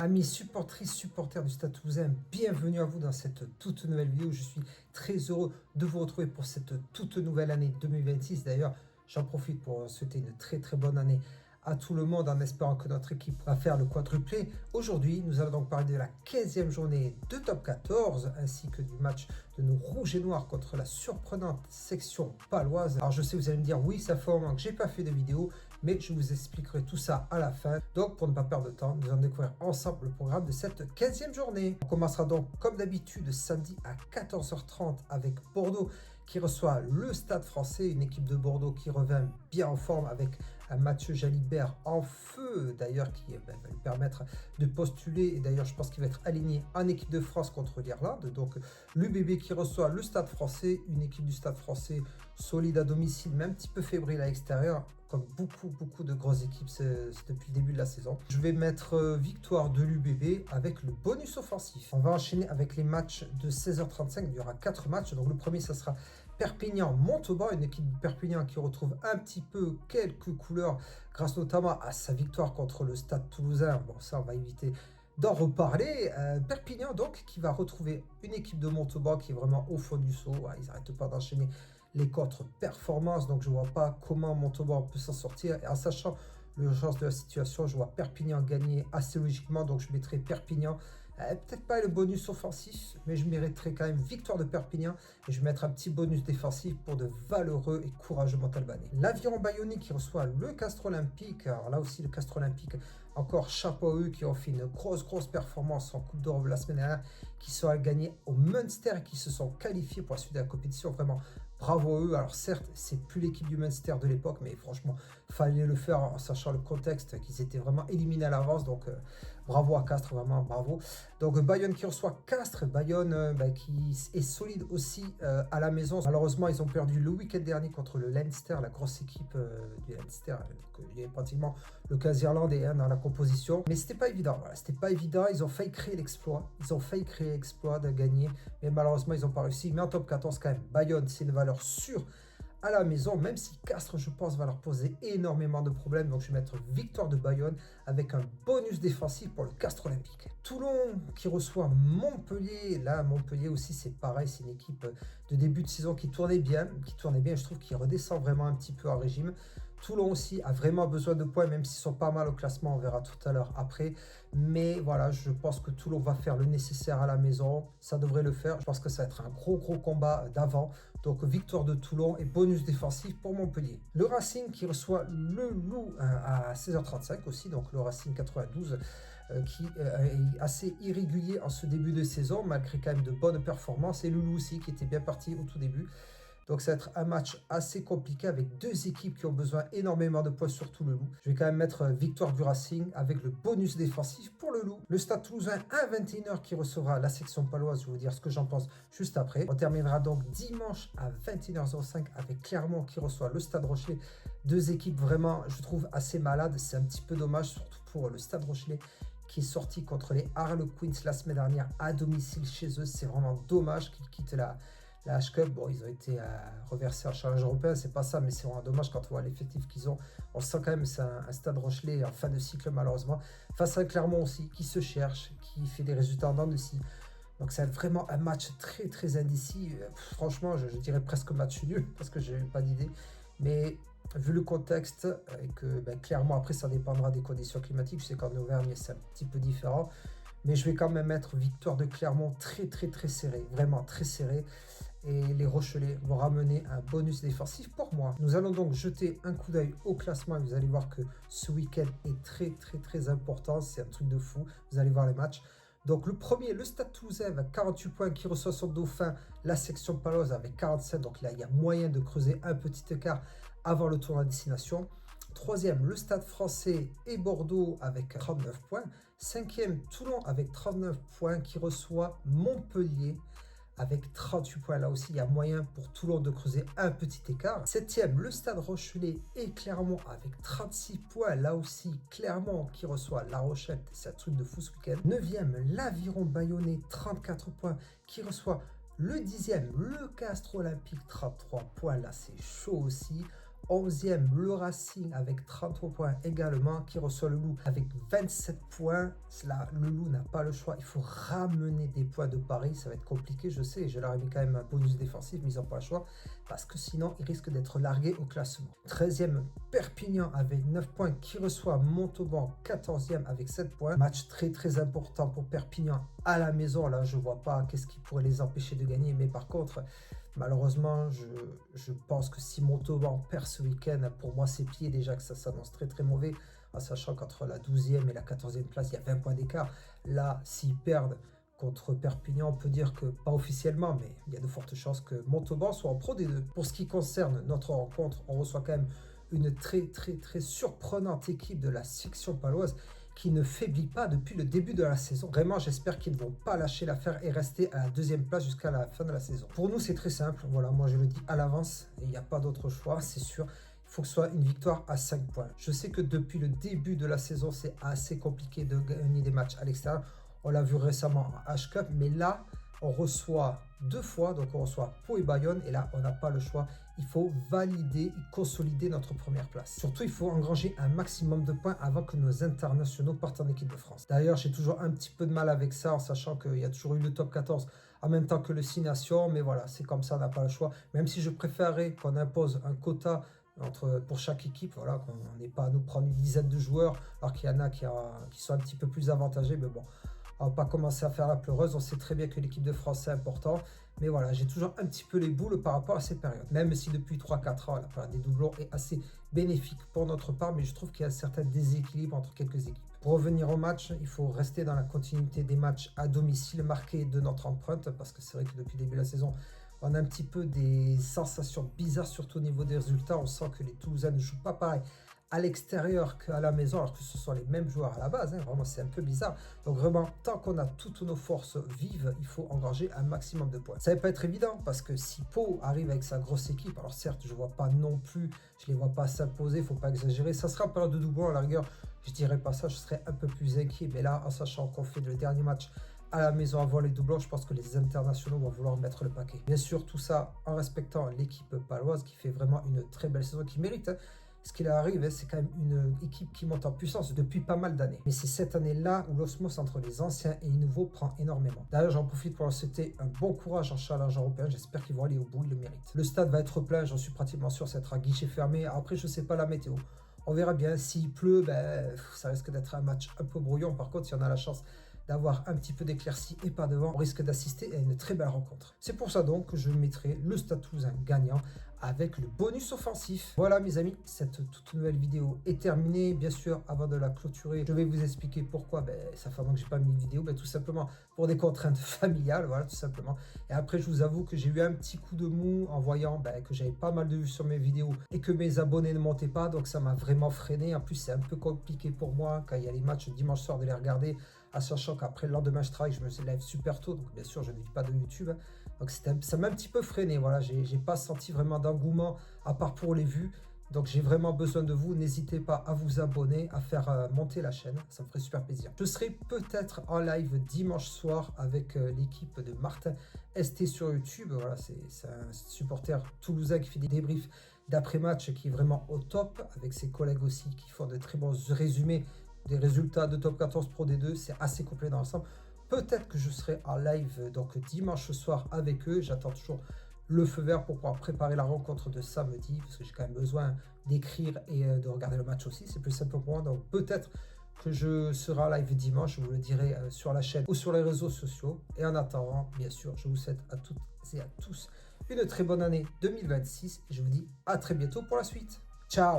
Amis supportrices, supporters du Stade Toulousain, bienvenue à vous dans cette toute nouvelle vidéo. Je suis très heureux de vous retrouver pour cette toute nouvelle année 2026. D'ailleurs, j'en profite pour souhaiter une très bonne année à tout le monde en espérant que notre équipe va faire le quadruplé. Aujourd'hui, nous allons donc parler de la 15e journée de Top 14 ainsi que du match de nos Rouges et Noirs contre la surprenante section paloise. Alors je sais, vous allez me dire, oui, ça fait un moment que j'ai pas fait de vidéo, mais je vous expliquerai tout ça à la fin. Donc pour ne pas perdre de temps, nous allons découvrir ensemble le programme de cette 15e journée. On commencera donc comme d'habitude samedi à 14h30 avec Bordeaux qui reçoit le Stade Français, une équipe de Bordeaux qui revient bien en forme avec un Mathieu Jalibert en feu d'ailleurs qui va lui permettre de postuler, et d'ailleurs je pense qu'il va être aligné en équipe de France contre l'Irlande. Donc l'UBB qui reçoit le Stade Français, une équipe du Stade Français solide à domicile mais un petit peu fébrile à l'extérieur comme beaucoup de grosses équipes depuis le début de la saison. Je vais mettre victoire de l'UBB avec le bonus offensif. On va enchaîner avec les matchs de 16h35, il y aura 4 matchs. Donc le premier ça sera Perpignan-Montauban, une équipe de Perpignan qui retrouve un petit peu quelques couleurs grâce notamment à sa victoire contre le Stade Toulousain. Bon, ça on va éviter d'en reparler. Perpignan donc qui va retrouver une équipe de Montauban qui est vraiment au fond du seau. Ouais, ils n'arrêtent pas d'enchaîner les contre-performances, donc je ne vois pas comment Montauban peut s'en sortir. Et en sachant l'urgence de la situation, je vois Perpignan gagner assez logiquement, donc je mettrai Perpignan. Peut-être pas le bonus offensif, mais je mériterai quand même victoire de Perpignan et je vais mettre un petit bonus défensif pour de valeureux et courageux Montalbanais. L'Aviron Bayonnais qui reçoit le Castres Olympique. Alors là aussi, le Castres Olympique, encore chapeau à eux qui ont fait une grosse performance en Coupe d'Europe la semaine dernière, qui sont allés gagner au Munster et qui se sont qualifiés pour la suite de la compétition. Vraiment, bravo à eux. Alors certes, c'est plus l'équipe du Munster de l'époque, mais franchement, fallait le faire en sachant le contexte qu'ils étaient vraiment éliminés à l'avance. Donc bravo à Castres, vraiment bravo. Donc Bayonne qui reçoit Castres, Bayonne qui est solide aussi à la maison. Malheureusement, ils ont perdu le week-end dernier contre le Leinster, la grosse équipe du Leinster. Donc il y avait pratiquement le cas irlandais dans la composition. Mais c'était pas évident, voilà, c'était pas évident. Ils ont failli créer l'exploit. Ils ont failli créer l'exploit de gagner. Mais malheureusement, ils n'ont pas réussi. Mais en top 14 quand même, Bayonne, c'est une valeur sûre à la maison, même si Castres, je pense, va leur poser énormément de problèmes. Donc, je vais mettre victoire de Bayonne avec un bonus défensif pour le Castres Olympique. Toulon qui reçoit Montpellier. Là, Montpellier aussi, c'est pareil. C'est une équipe de début de saison qui tournait bien. Je trouve qu'il redescend vraiment un petit peu en régime. Toulon aussi a vraiment besoin de points, même s'ils sont pas mal au classement, on verra tout à l'heure après. Mais voilà, je pense que Toulon va faire le nécessaire à la maison. Ça devrait le faire. Je pense que ça va être un gros combat d'avant. Donc victoire de Toulon et bonus défensif pour Montpellier. Le Racing qui reçoit le Loup à 16h35 aussi. Donc le Racing 92 qui est assez irrégulier en ce début de saison, malgré quand même de bonnes performances. Et le Loup aussi qui était bien parti au tout début. Donc ça va être un match assez compliqué avec deux équipes qui ont besoin énormément de points, surtout le Loup. Je vais quand même mettre victoire du Racing avec le bonus défensif pour le Loup. Le Stade Toulousain à 21h qui recevra la section paloise. Je vais vous dire ce que j'en pense juste après. On terminera donc dimanche à 21h05 avec Clermont qui reçoit le Stade Rochelais. Deux équipes vraiment, je trouve, assez malades. C'est un petit peu dommage, surtout pour le Stade Rochelais qui est sorti contre les Harlequins la semaine dernière à domicile chez eux. C'est vraiment dommage qu'ils quittent la H-Cup. Bon, ils ont été reversés en challenge européen, c'est pas ça, mais c'est vraiment dommage quand on voit l'effectif qu'ils ont. On sent quand même que c'est un Stade Rochelais en fin de cycle malheureusement. Face à Clermont aussi, qui se cherche, qui fait des résultats en dents de scie. Donc c'est vraiment un match très indécis. Franchement, je dirais presque match nul, parce que je n'ai pas d'idée. Mais vu le contexte, et que clairement après ça dépendra des conditions climatiques, je sais qu'en Auvergne c'est un petit peu différent. Mais je vais quand même mettre victoire de Clermont très serré, vraiment très serré. Et les Rochelais vont ramener un bonus défensif pour moi. Nous allons donc jeter un coup d'œil au classement et vous allez voir que ce week-end est très important. C'est un truc de fou. Vous allez voir les matchs. Donc le premier, le Stade Toulousain avec 48 points qui reçoit son dauphin, la section paloise avec 47. Donc là, il y a moyen de creuser un petit écart avant le tournoi à destination. Troisième, le Stade Français et Bordeaux avec 39 points. Cinquième, Toulon avec 39 points qui reçoit Montpellier avec 38 points. Là aussi, il y a moyen pour Toulon de creuser un petit écart. Septième, le Stade Rochelais et Clermont avec 36 points. Là aussi, Clermont qui reçoit La Rochelle. C'est un truc de fou ce week-end. Neuvième, l'Aviron Bayonnais, 34 points qui reçoit le 10e, le Castres Olympique, 33 points. Là, c'est chaud aussi. 11e, le Racing avec 33 points également, qui reçoit le Loup avec 27 points. Là, le Loup n'a pas le choix. Il faut ramener des points de Paris. Ça va être compliqué, je sais. Je leur ai mis quand même un bonus défensif, mais ils n'ont pas le choix. Parce que sinon, ils risquent d'être largués au classement. 13e, Perpignan avec 9 points, qui reçoit Montauban 14e avec 7 points. Match très très important pour Perpignan à la maison. Là, je ne vois pas qu'est-ce qui pourrait les empêcher de gagner. Mais par contre, malheureusement, je pense que si Montauban perd ce week-end, pour moi, c'est plié déjà, que ça s'annonce très très mauvais, en sachant qu'entre la 12e et la 14e place, il y a 20 points d'écart. Là, s'ils perdent contre Perpignan, on peut dire que, pas officiellement, mais il y a de fortes chances que Montauban soit en Pro D2. Pour ce qui concerne notre rencontre, on reçoit quand même une très très très surprenante équipe de la section paloise qui ne faiblit pas depuis le début de la saison. Vraiment, j'espère qu'ils ne vont pas lâcher l'affaire et rester à la 2e place jusqu'à la fin de la saison. Pour nous, c'est très simple. Voilà, moi je le dis à l'avance, et il n'y a pas d'autre choix, c'est sûr. Il faut que ce soit une victoire à 5 points. Je sais que depuis le début de la saison, c'est assez compliqué de gagner des matchs à l'extérieur. On l'a vu récemment en H-Cup, mais là, on reçoit 2 fois, donc on reçoit Pau et Bayonne, et là, on n'a pas le choix. Il faut valider et consolider notre première place. Surtout, il faut engranger un maximum de points avant que nos internationaux partent en équipe de France. D'ailleurs, j'ai toujours un petit peu de mal avec ça, en sachant qu'il y a toujours eu le top 14 en même temps que le 6 Nations, mais voilà, c'est comme ça, on n'a pas le choix. Même si je préférerais qu'on impose un quota pour chaque équipe, voilà, qu'on n'ait pas à nous prendre une dizaine de joueurs, alors qu'il y en a qui sont un petit peu plus avantagés, mais bon. On ne va pas commencer à faire la pleureuse, on sait très bien que l'équipe de France c'est important, mais voilà, j'ai toujours un petit peu les boules par rapport à ces périodes, même si depuis 3-4 ans, la période des doublons est assez bénéfique pour notre part, mais je trouve qu'il y a un certain déséquilibre entre quelques équipes. Pour revenir au match, il faut rester dans la continuité des matchs à domicile marqués de notre empreinte, parce que c'est vrai que depuis le début de la saison, on a un petit peu des sensations bizarres, surtout au niveau des résultats. On sent que les Toulousains ne jouent pas pareil à l'extérieur qu'à la maison, alors que ce sont les mêmes joueurs à la base. Vraiment, c'est un peu bizarre. Donc vraiment, tant qu'on a toutes nos forces vives, il faut engranger un maximum de points. Ça ne va pas être évident, parce que si Pau arrive avec sa grosse équipe, alors certes, je ne vois pas non plus, je ne les vois pas s'imposer, il ne faut pas exagérer. Ça sera en période de doublon, à la rigueur, je ne dirais pas ça, je serais un peu plus inquiet. Mais là, en sachant qu'on fait le dernier match à la maison avant les doublons, je pense que les internationaux vont vouloir mettre le paquet. Bien sûr, tout ça en respectant l'équipe paloise qui fait vraiment une très belle saison, qui mérite. Ce qui arrive, c'est quand même une équipe qui monte en puissance depuis pas mal d'années. Mais c'est cette année-là où l'osmose entre les anciens et les nouveaux prend énormément. D'ailleurs, j'en profite pour leur souhaiter un bon courage en challenge européen. J'espère qu'ils vont aller au bout, ils le méritent. Le stade va être plein, j'en suis pratiquement sûr, ça sera guichet fermé. Après, je ne sais pas la météo. On verra bien. S'il pleut, ça risque d'être un match un peu brouillon. Par contre, si on a la chance d'avoir un petit peu d'éclaircie et pas de vent, on risque d'assister à une très belle rencontre. C'est pour ça donc que je mettrai le Stade Toulousain gagnant avec le bonus offensif. Voilà mes amis, cette toute nouvelle vidéo est terminée. Bien sûr, avant de la clôturer, je vais vous expliquer pourquoi ça fait un moment que j'ai pas mis de vidéo. Tout simplement pour des contraintes familiales, voilà, tout simplement. Et après, je vous avoue que j'ai eu un petit coup de mou en voyant que j'avais pas mal de vues sur mes vidéos et que mes abonnés ne montaient pas, donc ça m'a vraiment freiné. En plus, c'est un peu compliqué pour moi quand il y a les matchs dimanche soir de les regarder, à sachant qu'après le lendemain je travaille, je me lève super tôt, donc bien sûr je ne vis pas de YouTube, donc ça m'a un petit peu freiné. Voilà, j'ai pas senti vraiment d'engouement à part pour les vues, donc j'ai vraiment besoin de vous. N'hésitez pas à vous abonner, à faire monter la chaîne, ça me ferait super plaisir. Je serai peut-être en live dimanche soir avec l'équipe de Martin ST sur YouTube. Voilà, c'est un supporter toulousain qui fait des débriefs d'après-match qui est vraiment au top, avec ses collègues aussi qui font de très bons résumés des résultats de top 14 Pro D2, c'est assez complet dans l'ensemble. Peut-être que je serai en live donc dimanche soir avec eux. J'attends toujours le feu vert pour pouvoir préparer la rencontre de samedi, parce que j'ai quand même besoin d'écrire et de regarder le match aussi. C'est plus simple pour moi, donc peut-être que je serai en live dimanche. Je vous le dirai sur la chaîne ou sur les réseaux sociaux. Et en attendant, bien sûr, je vous souhaite à toutes et à tous une très bonne année 2026. Je vous dis à très bientôt pour la suite. Ciao!